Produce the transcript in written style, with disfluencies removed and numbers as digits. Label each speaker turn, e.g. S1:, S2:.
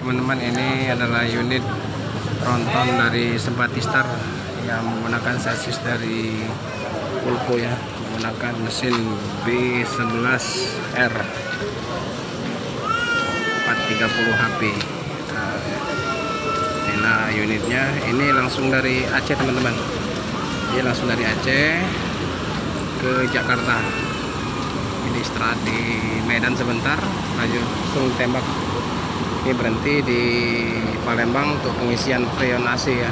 S1: teman-teman, ini adalah unit tronton dari Sempatistar yang menggunakan sasis dari Pulpo ya, menggunakan mesin B11R 430 HP. Nah, unitnya ini langsung dari Aceh teman-teman. Dia langsung dari Aceh ke Jakarta. Ini istirahat di Medan sebentar, langsung tembak. Ini berhenti di Palembang untuk pengisian freon AC ya.